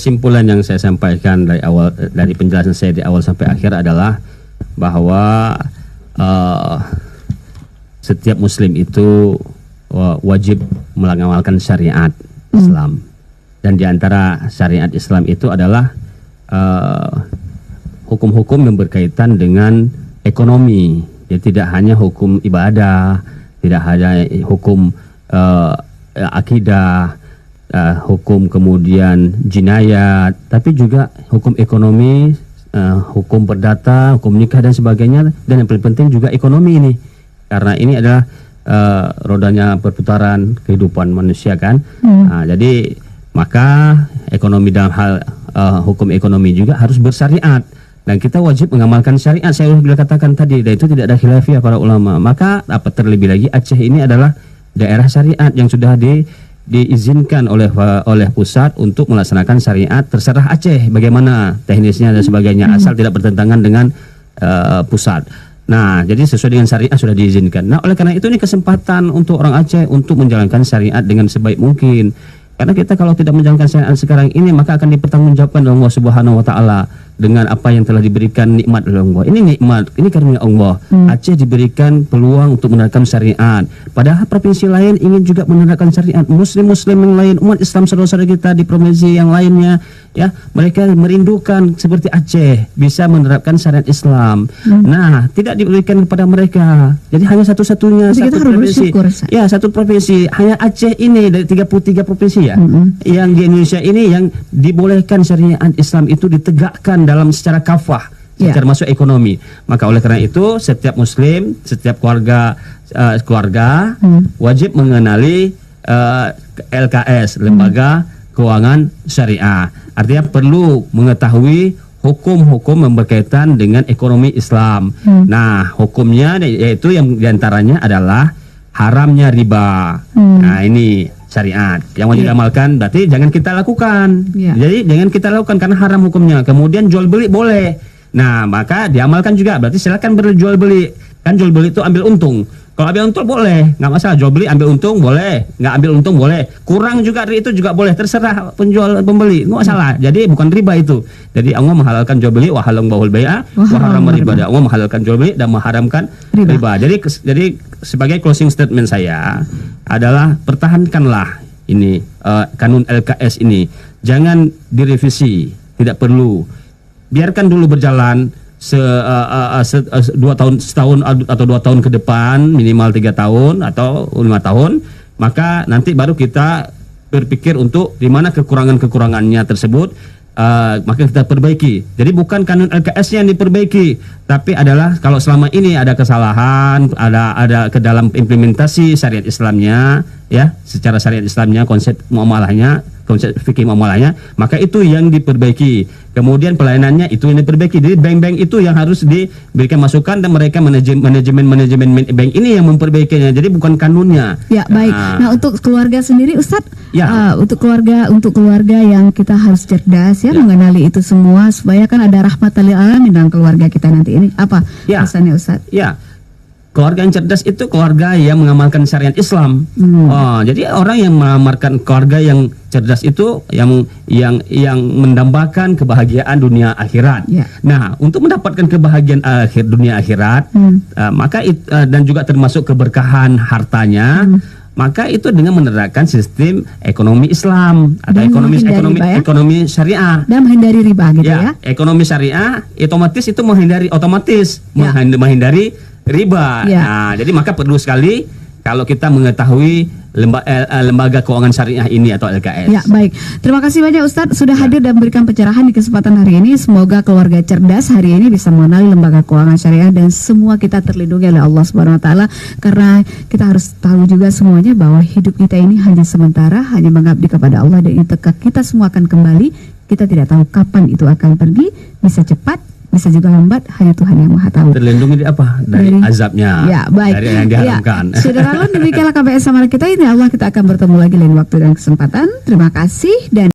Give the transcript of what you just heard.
Kesimpulan yang saya sampaikan dari awal, dari penjelasan saya di awal sampai akhir adalah bahwa setiap muslim itu wajib mengamalkan syariat Islam, dan diantara syariat Islam itu adalah hukum-hukum yang berkaitan dengan ekonomi. Jadi tidak hanya hukum ibadah, tidak hanya hukum akidah, hukum kemudian jinayat, tapi juga hukum ekonomi, hukum perdata, hukum nikah dan sebagainya. Dan yang paling penting juga ekonomi ini, karena ini adalah rodanya perputaran kehidupan manusia kan. Jadi maka ekonomi dalam hal hukum ekonomi juga harus bersyariat, dan kita wajib mengamalkan syariat. Saya sudah katakan tadi, dan itu tidak ada khilafiyah para ulama. Maka apa terlebih lagi Aceh ini adalah daerah syariat yang sudah diizinkan oleh pusat untuk melaksanakan syariat. Terserah Aceh bagaimana teknisnya dan sebagainya, asal tidak bertentangan dengan pusat. Nah, jadi sesuai dengan syariat sudah diizinkan. Nah, oleh karena itu ini kesempatan untuk orang Aceh untuk menjalankan syariat dengan sebaik mungkin. Karena kita kalau tidak menjalankan syariat sekarang ini, maka akan dipertanggungjawabkan oleh Allah Subhanahu wa taala dengan apa yang telah diberikan nikmat oleh Allah. Ini nikmat, ini karunia Allah. Aceh diberikan peluang untuk menerapkan syariat. Padahal provinsi lain ingin juga menerapkan syariat. Muslim-muslim yang lain, umat Islam saudara-saudara kita di provinsi yang lainnya, ya, mereka merindukan seperti Aceh bisa menerapkan syariat Islam. Nah, tidak diberikan kepada mereka. Jadi hanya satu-satunya satu provinsi. Ya, satu provinsi. Hanya Aceh ini dari 33 provinsi ya, yang di Indonesia ini yang dibolehkan syariat Islam itu ditegakkan dalam secara kafah, termasuk ekonomi. Maka oleh karena itu setiap muslim, setiap keluarga wajib mengenali LKS, Lembaga Keuangan Syariah. Artinya perlu mengetahui hukum-hukum yang berkaitan dengan ekonomi Islam. Nah, hukumnya yaitu yang diantaranya adalah haramnya riba. Nah, ini syariat yang wajib diamalkan, berarti jangan kita lakukan. Jadi jangan kita lakukan karena haram hukumnya. Kemudian jual beli boleh. Nah, maka diamalkan juga, berarti silakan berjual beli. Kan jual beli itu ambil untung. Kalau ambil untung boleh, nggak masalah. Jual beli ambil untung boleh, nggak ambil untung boleh. Kurang juga dari itu juga boleh, terserah penjual pembeli, nggak masalah. Jadi bukan riba itu. Jadi Allah menghalalkan jual beli, wa halal bahul bai'a, wa haram riba. Allah menghalalkan jual beli dan mengharamkan riba. Jadi sebagai closing statement saya adalah pertahankanlah ini kanun LKS ini, jangan direvisi, tidak perlu. Biarkan dulu berjalan 2 tahun, setahun atau 2 tahun ke depan, minimal 3 tahun atau 5 tahun, maka nanti baru kita berpikir untuk di mana kekurangannya tersebut, maka kita perbaiki. Jadi bukan kanun LKS-nya yang diperbaiki, tapi adalah kalau selama ini ada kesalahan, ada ke dalam implementasi syariat Islamnya, ya, secara syariat Islamnya, konsep muamalahnya, konsep fikih muamalahnya, maka itu yang diperbaiki. Kemudian pelayanannya itu yang diperbaiki. Jadi bank-bank itu yang harus diberikan masukan, dan mereka manajemen bank ini yang memperbaikinya. Jadi bukan kanunnya. Ya, baik. Nah, untuk keluarga sendiri Ustadz, untuk keluarga yang kita harus cerdas ya, mengenali itu semua supaya kan ada rahmatan lil alamin dalam keluarga kita nanti ini. Apa pesannya Ustadz? Ya. Keluarga yang cerdas itu keluarga yang mengamalkan syariat Islam. Jadi orang yang mengamalkan keluarga yang cerdas itu yang mendambakan kebahagiaan dunia akhirat. Nah, untuk mendapatkan kebahagiaan dunia akhirat, maka dan juga termasuk keberkahan hartanya, maka itu dengan menerapkan sistem ekonomi Islam atau ekonomi syariah dan menghindari riba gitu ya. Ekonomi syariah otomatis itu menghindari riba. Nah, jadi maka perlu sekali kalau kita mengetahui lembaga keuangan syariah ini atau LKS. Ya, baik. Terima kasih banyak Ustadz sudah hadir dan memberikan pencerahan di kesempatan hari ini. Semoga keluarga cerdas hari ini bisa mengenali lembaga keuangan syariah dan semua kita terlindungi oleh Allah Subhanahu wa taala, karena kita harus tahu juga semuanya bahwa hidup kita ini hanya sementara, hanya mengabdi kepada Allah, dan itu kita semua akan kembali. Kita tidak tahu kapan itu akan pergi, bisa cepat, bisa juga lambat, hanya Tuhan yang Maha tahu. Terlindungi dari azabnya, dari yang diharamkan. Saudara, demikianlah KBS sama kita ini. Allah, kita akan bertemu lagi lain waktu dan kesempatan. Terima kasih dan